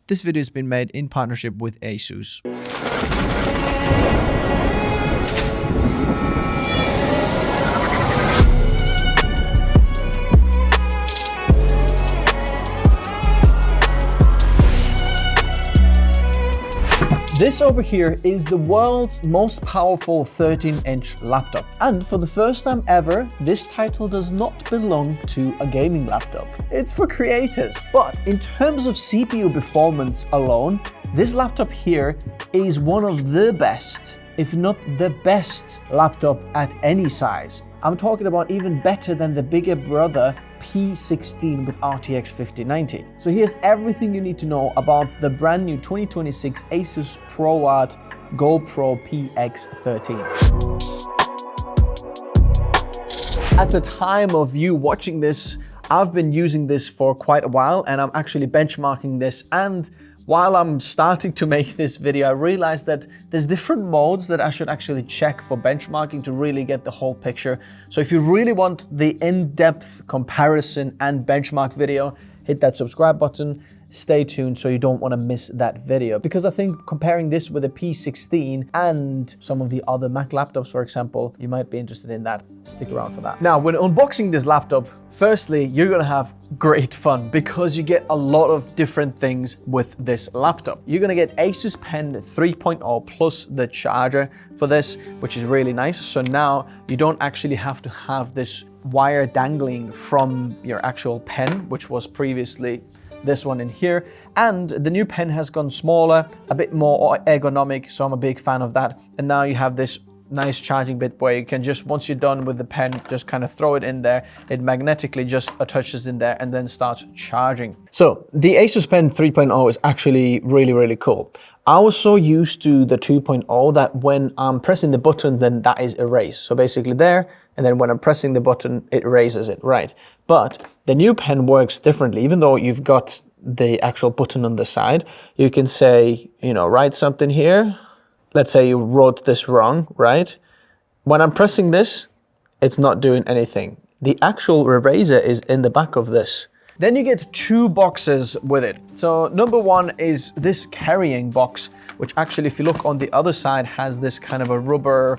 This video has been made in partnership with Asus. This over here is the world's most powerful 13-inch laptop. And for the first time ever, this title does not belong to a gaming laptop. It's for creators. But in terms of CPU performance alone, this laptop here is one of the best, if not the best, laptop at any size. I'm talking about even better than the bigger brother P16 with RTX 5090. So here's everything you need to know about the brand new 2026 Asus ProArt GoPro PX13. At the time of you watching this, I've been using this for quite a while and I'm actually benchmarking this, and while I'm starting to make this video, I realized that there's different modes that I should actually check for benchmarking to really get the whole picture. So if you really want the in-depth comparison and benchmark video, hit that subscribe button, stay tuned so you don't want to miss that video. Because I think comparing this with a P16 and some of the other Mac laptops, for example, you might be interested in that. Stick around for that. Now, when unboxing this laptop, firstly, you're gonna have great fun because you get a lot of different things with this laptop. You're gonna get Asus Pen 3.0 plus the charger for this, which is really nice. So now you don't actually have to have this wire dangling from your actual pen, which was previously this one in here. And the new pen has gone smaller, a bit more ergonomic, so I'm a big fan of that. And now you have this nice charging bit where you can just, once you're done with the pen, just kind of throw it in there. It magnetically just attaches in there and then starts charging. So the Asus Pen 3.0 is actually really, really cool. I was so used to the 2.0 that when I'm pressing the button, then that is erased. So basically there, and then when I'm pressing the button, it erases it, right? But the new pen works differently. Even though you've got the actual button on the side, you can say, you know, write something here. Let's say you wrote this wrong, right? When I'm pressing this, it's not doing anything. The actual eraser is in the back of this. Then you get two boxes with it. So number one is this carrying box, which actually, if you look on the other side, has this kind of a rubber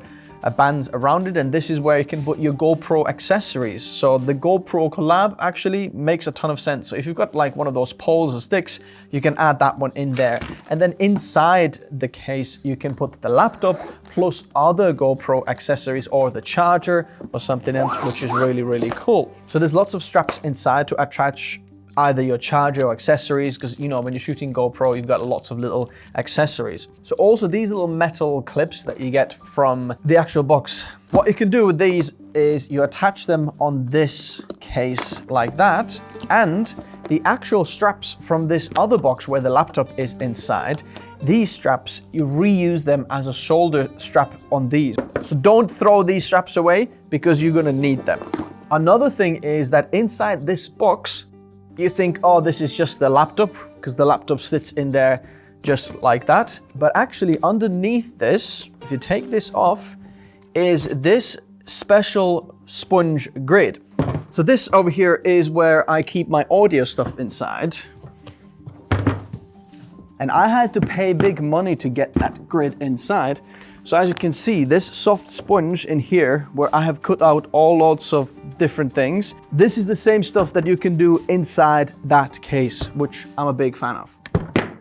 bands around it, and this is where you can put your GoPro accessories. So the GoPro Collab actually makes a ton of sense. So if you've got like one of those poles or sticks, you can add that one in there. And then inside the case, you can put the laptop plus other GoPro accessories or the charger or something else, which is really, really cool. So there's lots of straps inside to attach either your charger or accessories, because you know when you're shooting GoPro, you've got lots of little accessories. So also these little metal clips that you get from the actual box. What you can do with these is you attach them on this case like that, and the actual straps from this other box where the laptop is inside, these straps, you reuse them as a shoulder strap on these. So don't throw these straps away because you're gonna need them. Another thing is that inside this box, you think, oh, this is just the laptop, because the laptop sits in there just like that. But actually underneath this, if you take this off, is this special sponge grid. So this over here is where I keep my audio stuff inside. And I had to pay big money to get that grid inside. So as you can see, this soft sponge in here, where I have cut out all lots of different things, this is the same stuff that you can do inside that case, which I'm a big fan of.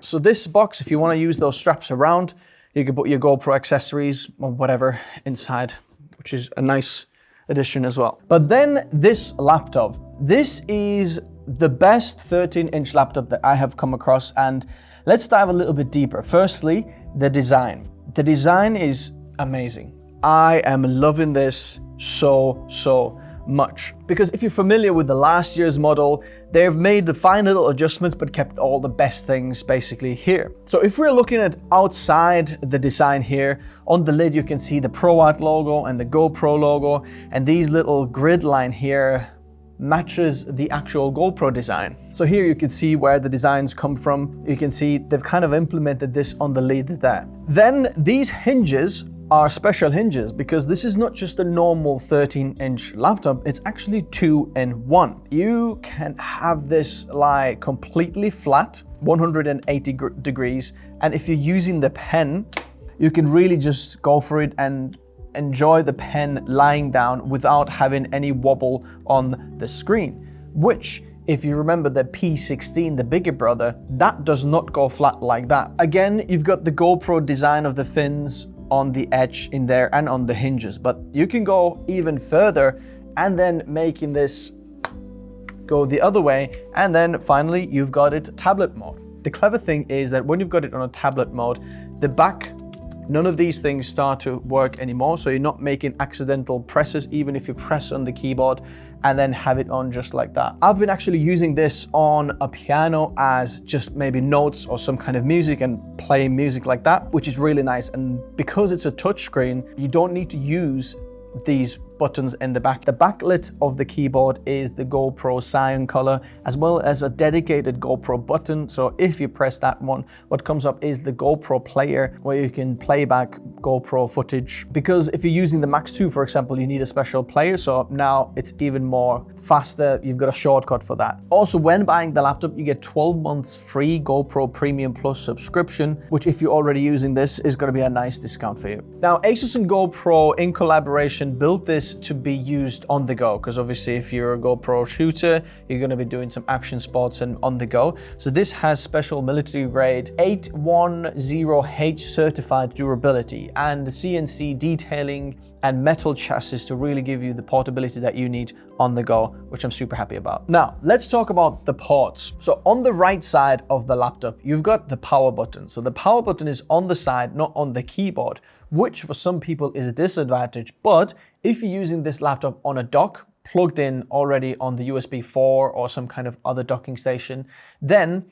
So this box, if you want to use those straps around, you can put your GoPro accessories or whatever inside, which is a nice addition as well. But then this laptop, this is the best 13-inch laptop that I have come across, and let's dive a little bit deeper. Firstly, the design. The design is amazing. I am loving this so much. Because if you're familiar with the last year's model, they've made the fine little adjustments but kept all the best things basically here. So if we're looking at outside the design here, on the lid you can see the ProArt logo and the GoPro logo, and these little grid line here matches the actual GoPro design. So here you can see where the designs come from. You can see they've kind of implemented this on the lid there. Then these hinges are special hinges, because this is not just a normal 13-inch laptop, it's actually 2-in-1. You can have this lie completely flat, 180 degrees, and if you're using the pen, you can really just go for it and enjoy the pen lying down without having any wobble on the screen, which, if you remember the P16, the bigger brother, that does not go flat like that. Again, you've got the GoPro design of the fins on the edge in there and on the hinges, but you can go even further and then making this go the other way, and then finally you've got it tablet mode. The clever thing is that when you've got it on a tablet mode, the back, none of these things start to work anymore, so you're not making accidental presses even if you press on the keyboard and then have it on just like that. I've been actually using this on a piano as just maybe notes or some kind of music and playing music like that, which is really nice. And because it's a touch screen, you don't need to use these buttons in the back. The backlit of the keyboard is the GoPro cyan color, as well as a dedicated GoPro button. So if you press that one, what comes up is the GoPro player, where you can play back GoPro footage. Because if you're using the Max 2, for example, you need a special player. So now it's even more faster. You've got a shortcut for that. Also, when buying the laptop, you get 12 months free GoPro Premium Plus subscription, which if you're already using this is going to be a nice discount for you. Now, Asus and GoPro in collaboration built this to be used on the go, because obviously if you're a GoPro shooter, you're going to be doing some action spots and on the go. So this has special military grade 810H certified durability and CNC detailing and metal chassis to really give you the portability that you need on the go, which I'm super happy about. Now, let's talk about the ports. So on the right side of the laptop, you've got the power button. So the power button is on the side, not on the keyboard, which for some people is a disadvantage. But if you're using this laptop on a dock, plugged in already on the USB 4 or some kind of other docking station, then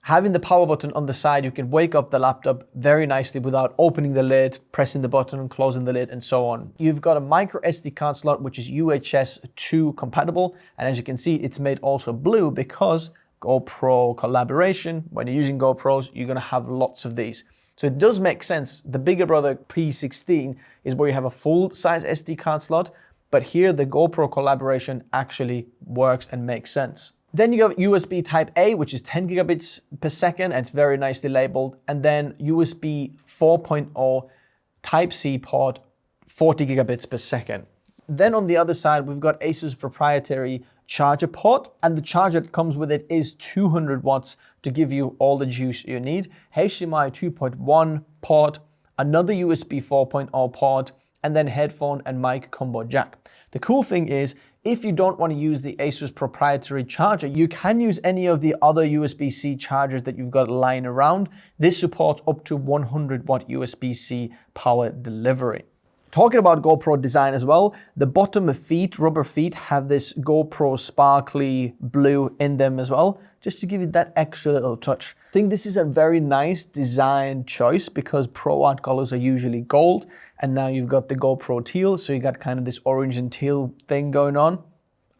having the power button on the side, you can wake up the laptop very nicely without opening the lid, pressing the button and closing the lid and so on. You've got a micro SD card slot, which is UHS 2 compatible. And as you can see, it's made also blue because GoPro collaboration. When you're using GoPros, you're gonna have lots of these. So it does make sense. The bigger brother P16 is where you have a full size SD card slot, but here the GoPro collaboration actually works and makes sense. Then you have USB Type A, which is 10 gigabits per second, and it's very nicely labeled. And then USB 4.0 Type C port, 40 gigabits per second. Then on the other side, we've got Asus proprietary charger port, and the charger that comes with it is 200 watts to give you all the juice you need. HDMI 2.1 port, another USB 4.0 port, and then headphone and mic combo jack. The cool thing is, if you don't want to use the Asus proprietary charger, you can use any of the other USB-C chargers that you've got lying around. This supports up to 100 watt USB-C power delivery. Talking about GoPro design as well, the bottom feet, rubber feet, have this GoPro sparkly blue in them as well, just to give it that extra little touch. I think this is a very nice design choice because ProArt colors are usually gold, and now you've got the GoPro teal, so you got kind of this orange and teal thing going on.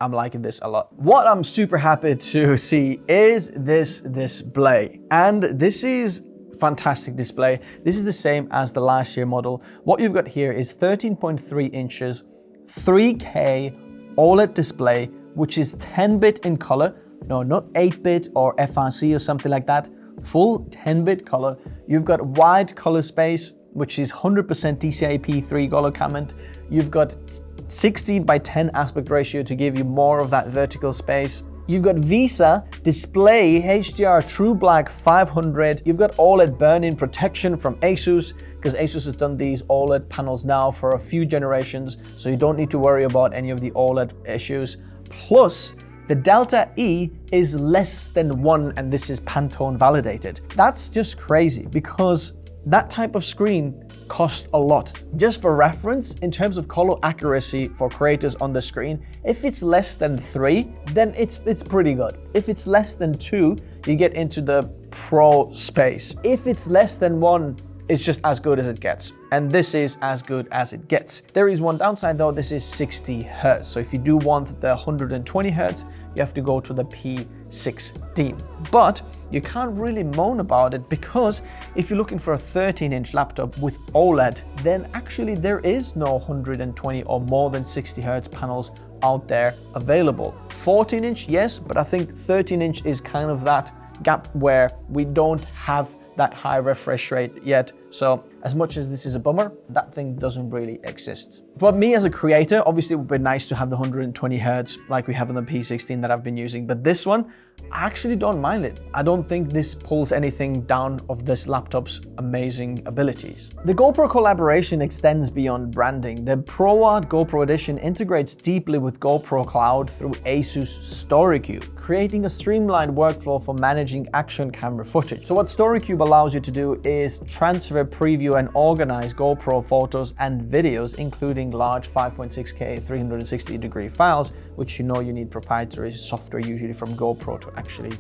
I'm liking this a lot. What I'm super happy to see is this display, and this is fantastic display. This is the same as the last year model. What you've got here is 13.3 inches, 3K OLED display, which is 10-bit in color. No, not 8-bit or FRC or something like that. Full 10-bit color. You've got wide color space, which is 100% DCI-P3 color comment. You've got 16 by 10 aspect ratio to give you more of that vertical space. You've got VESA display HDR True Black 500. You've got OLED burn-in protection from Asus, because Asus has done these OLED panels now for a few generations, so you don't need to worry about any of the OLED issues. Plus, the delta E is less than 1, and this is Pantone validated. That's just crazy because that type of screen costs a lot. Just for reference, in terms of color accuracy for creators on the screen, if it's less than 3, then it's pretty good. If it's less than 2, you get into the pro space. If it's less than 1, it's just as good as it gets. And this is as good as it gets. There is one downside though, this is 60 Hertz. So if you do want the 120 Hertz, you have to go to the P60. P16. But you can't really moan about it, because if you're looking for a 13-inch laptop with OLED, then actually there is no 120 or more than 60 Hz panels out there available. 14-inch, yes, but I think 13-inch is kind of that gap where we don't have that high refresh rate yet. So as much as this is a bummer, that thing doesn't really exist. But me as a creator, obviously it would be nice to have the 120 Hz like we have on the P16 that I've been using, but this one, I actually don't mind it. I don't think this pulls anything down of this laptop's amazing abilities. The GoPro collaboration extends beyond branding. The ProArt GoPro Edition integrates deeply with GoPro Cloud through Asus StoryCube, creating a streamlined workflow for managing action camera footage. So what StoryCube allows you to do is transfer, preview, and organize GoPro photos and videos, including large 5.6K 360-degree files, which you need proprietary software usually from GoPro to actually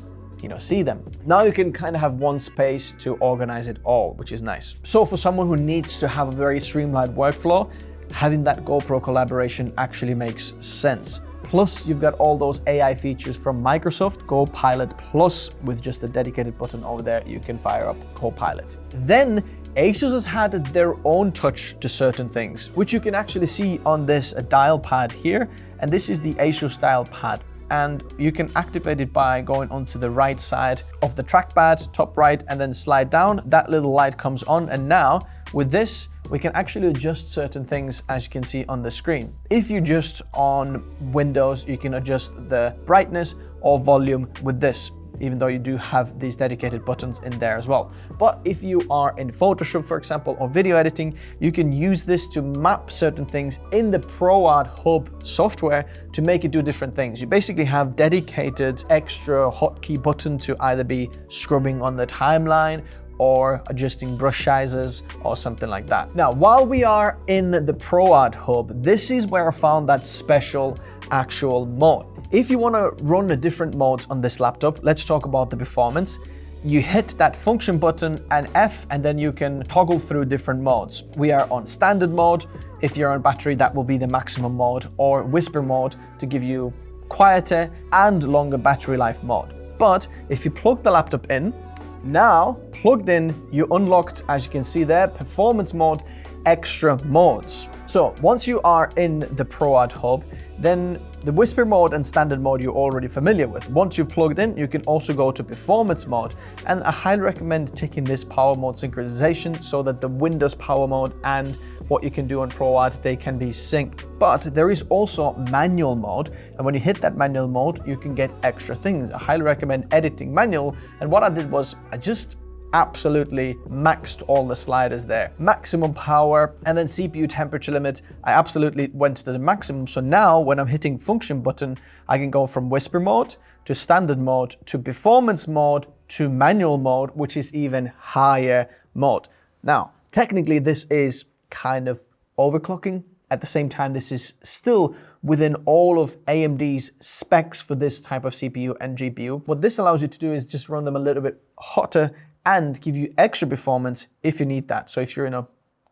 see them. Now you can kind of have one space to organize it all, which is nice. So for someone who needs to have a very streamlined workflow, having that GoPro collaboration actually makes sense. Plus, you've got all those AI features from Microsoft, Copilot Plus, with just a dedicated button over there, you can fire up Copilot. Then Asus has had their own touch to certain things, which you can actually see on this Dialpad here. And this is the Asus Dialpad. And you can activate it by going onto the right side of the trackpad, top right, and then slide down. That little light comes on, and now with this, we can actually adjust certain things, as you can see on the screen. If you just on Windows, you can adjust the brightness or volume with this, even though you do have these dedicated buttons in there as well. But if you are in Photoshop, for example, or video editing, you can use this to map certain things in the ProArt Hub software to make it do different things. You basically have dedicated extra hotkey button to either be scrubbing on the timeline or adjusting brush sizes or something like that. Now, while we are in the ProArt Hub, this is where I found that special actual mode. If you want to run the different modes on this laptop, let's talk about the performance. You hit that function button and F, and then you can toggle through different modes. We are on standard mode. If you're on battery, that will be the maximum mode, or whisper mode to give you quieter and longer battery life mode. But if you plug the laptop in, now plugged in, you unlocked, as you can see there, performance mode, extra modes. So once you are in the ProArt Hub, then the whisper mode and standard mode you're already familiar with. Once you've plugged in, you can also go to performance mode, and I highly recommend ticking this power mode synchronization so that the Windows power mode and what you can do on ProArt, they can be synced. But there is also manual mode, and when you hit that manual mode, you can get extra things. I highly recommend editing manual, and what I did was I just absolutely maxed all the sliders there. Maximum power, and then CPU temperature limit, I absolutely went to the maximum. So now when I'm hitting function button, I can go from whisper mode to standard mode to performance mode to manual mode, which is even higher mode. Now, technically this is kind of overclocking. At the same time, this is still within all of AMD's specs for this type of CPU and GPU. What this allows you to do is just run them a little bit hotter and give you extra performance if you need that. So if you're in a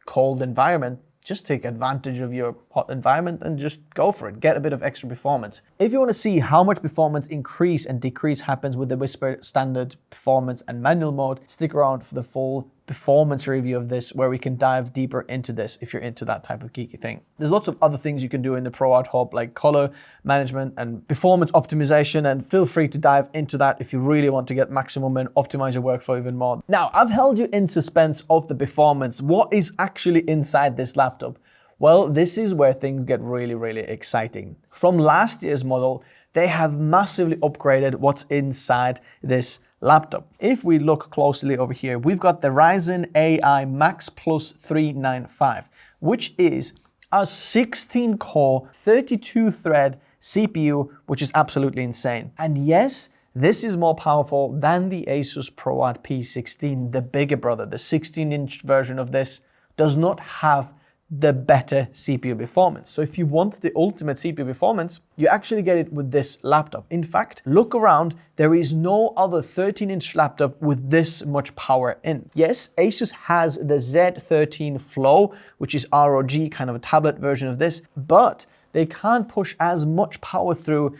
cold environment, just take advantage of your hot environment and just go for it. Get a bit of extra performance. If you want to see how much performance increase and decrease happens with the Whisper, standard, performance, and manual mode, stick around for the full performance review of this, where we can dive deeper into this if you're into that type of geeky thing. There's lots of other things you can do in the ProArt Hub, like color management and performance optimization, and feel free to dive into that if you really want to get maximum and optimize your workflow even more. Now, I've held you in suspense of the performance. What is actually inside this laptop? Well, this is where things get really, really exciting. From last year's model, they have massively upgraded what's inside this laptop. If we look closely over here, we've got the Ryzen AI Max Plus 395, which is a 16-core, 32-thread CPU, which is absolutely insane. And yes, this is more powerful than the Asus ProArt P16, the bigger brother. The 16-inch version of this does not have the better CPU performance. So if you want the ultimate CPU performance, you actually get it with this laptop. In fact, look around, there is no other 13-inch laptop with this much power in. Yes, Asus has the Z13 Flow, which is ROG, kind of a tablet version of this, but they can't push as much power through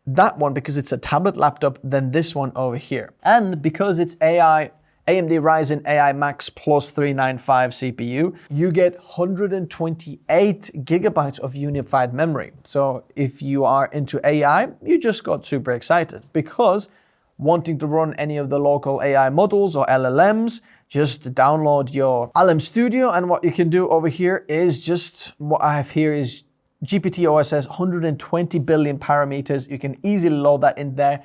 that one because it's a tablet laptop than this one over here. And because it's AMD Ryzen AI Max Plus 395 CPU, you get 128 gigabytes of unified memory. So if you are into AI, you just got super excited because wanting to run any of the local AI models or LLMs, just download your LM Studio, and what you can do over here is just what I have here is GPT OSS 120 billion parameters. You can easily load that in there.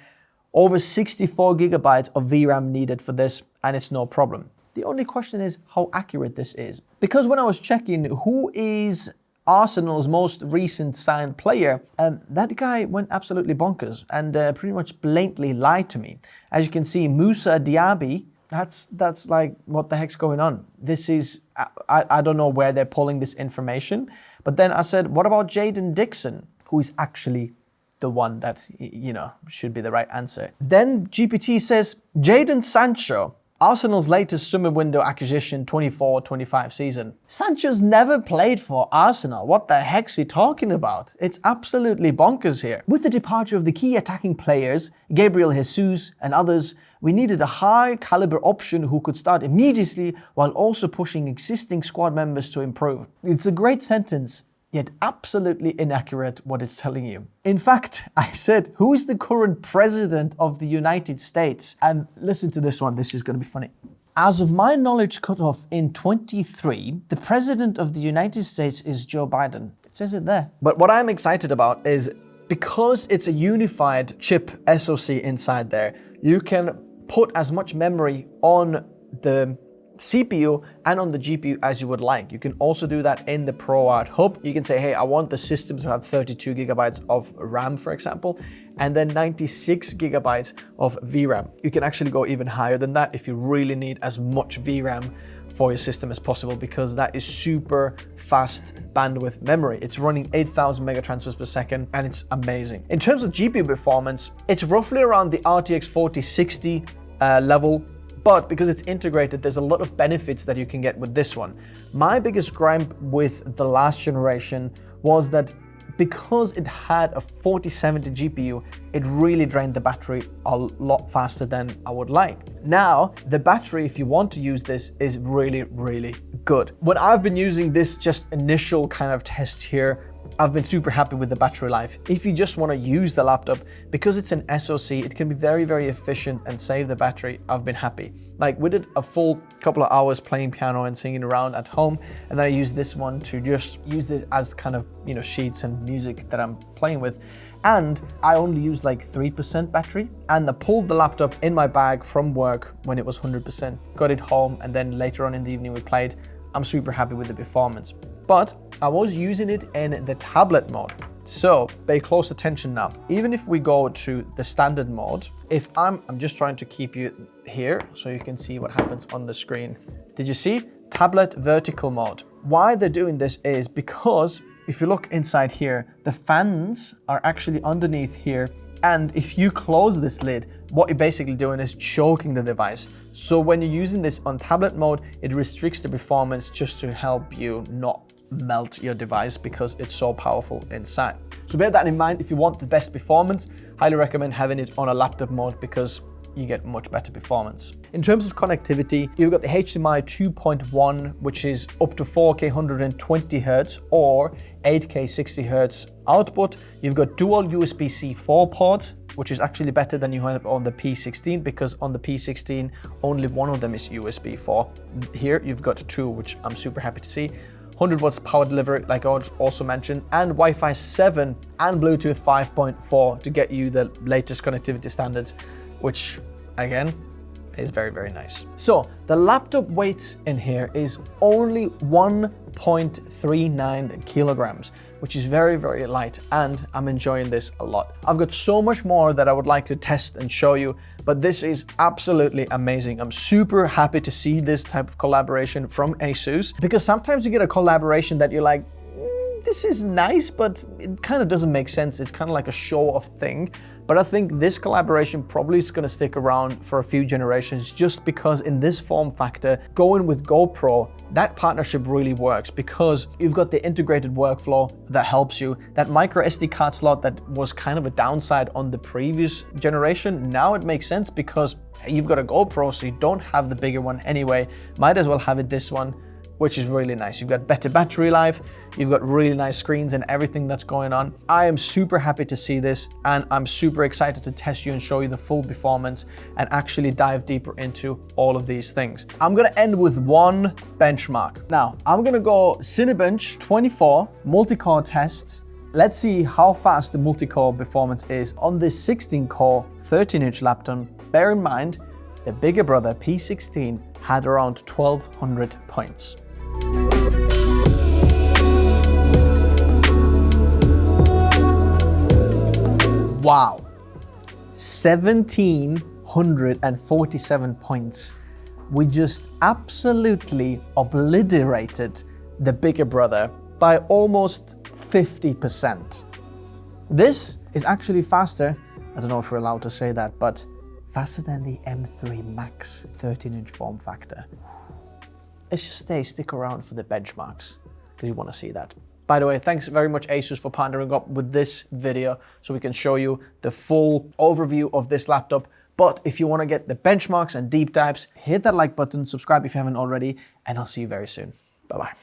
Over 64 gigabytes of VRAM needed for this, and it's no problem. The only question is how accurate this is. Because when I was checking who is Arsenal's most recent signed player, that guy went absolutely bonkers and pretty much blatantly lied to me. As you can see, Moussa Diaby, that's like, what the heck's going on? This is, I don't know where they're pulling this information. But then I said, what about Jaden Dixon, who is actually the one that, you know, should be the right answer. Then GPT says, Jadon Sancho, Arsenal's latest summer window acquisition 24-25 season. Sancho's never played for Arsenal. What the heck's he talking about? It's absolutely bonkers here. With the departure of the key attacking players, Gabriel Jesus and others, we needed a high caliber option who could start immediately while also pushing existing squad members to improve. It's a great sentence, yet absolutely inaccurate what it's telling you. In fact, I said, who is the current president of the United States? And listen to this one, this is gonna be funny. As of my knowledge cutoff in 23, the president of the United States is Joe Biden. It says it there. But what I'm excited about is because it's a unified chip SoC inside there, you can put as much memory on the CPU and on the GPU as you would like. You can also do that in the ProArt hub. You can say, hey, I want the system to have 32 gigabytes of RAM, for example, and then 96 gigabytes of VRAM. You can actually go even higher than that if you really need as much VRAM for your system as possible, because that is super fast bandwidth memory. It's running 8,000 megatransfers per second and it's amazing. In terms of GPU performance, it's roughly around the RTX 4060 level. But because it's integrated, there's a lot of benefits that you can get with this one. My biggest gripe with the last generation was that because it had a 4070 GPU, it really drained the battery a lot faster than I would like. Now, the battery, if you want to use this, is really, really good. When I've been using this just initial kind of test here, I've been super happy with the battery life. If you just want to use the laptop, because it's an SoC, it can be very, very efficient and save the battery. I've been happy. Like, we did a full couple of hours playing piano and singing around at home, and then I used this one to just use it as kind of, you know, sheets and music that I'm playing with. And I only used like 3% battery, and I pulled the laptop in my bag from work when it was 100%, got it home, and then later on in the evening we played. I'm super happy with the performance. But I was using it in the tablet mode. So pay close attention now. Even if we go to the standard mode, if I'm just trying to keep you here so you can see what happens on the screen. Did you see? Tablet vertical mode. Why they're doing this is because if you look inside here, the fans are actually underneath here. And if you close this lid, what you're basically doing is choking the device. So when you're using this on tablet mode, it restricts the performance just to help you not melt your device because it's so powerful inside. So bear that in mind. If you want the best performance, highly recommend having it on a laptop mode because you get much better performance. In terms of connectivity, you've got the HDMI 2.1, which is up to 4K 120 Hz or 8K 60 Hz output. You've got dual USB-C 4 ports, which is actually better than you have on the P16, because on the P16, only one of them is USB 4. Here, you've got two, which I'm super happy to see. 100 watts power delivery, like I also mentioned, and Wi-Fi 7 and Bluetooth 5.4 to get you the latest connectivity standards, which again is very, very nice. So the laptop weight in here is only 1.39 kilograms, which is very, very light, and I'm enjoying this a lot. I've got so much more that I would like to test and show you, but this is absolutely amazing. I'm super happy to see this type of collaboration from Asus, because sometimes you get a collaboration that you're like, this is nice, but it kind of doesn't make sense. It's kind of like a show-off thing. But I think this collaboration probably is going to stick around for a few generations, just because in this form factor, going with GoPro, that partnership really works because you've got the integrated workflow that helps you. That micro SD card slot that was kind of a downside on the previous generation, now it makes sense because you've got a GoPro, so you don't have the bigger one anyway. Might as well have it this one, which is really nice. You've got better battery life, you've got really nice screens and everything that's going on. I am super happy to see this, and I'm super excited to test you and show you the full performance and actually dive deeper into all of these things. I'm gonna end with one benchmark. Now, I'm gonna go Cinebench 24 multi-core test. Let's see how fast the multi-core performance is on this 16-core 13-inch laptop. Bear in mind, the bigger brother P16 had around 1200 points. Wow, 1747 points. We just absolutely obliterated the bigger brother by almost 50%. This is actually faster, I don't know if we're allowed to say that, but faster than the M3 Max 13-inch form factor. Let's just stick around for the benchmarks because you want to see that. By the way, thanks very much Asus for partnering up with this video so we can show you the full overview of this laptop. But if you want to get the benchmarks and deep dives, hit that like button, subscribe if you haven't already, and I'll see you very soon. Bye-bye.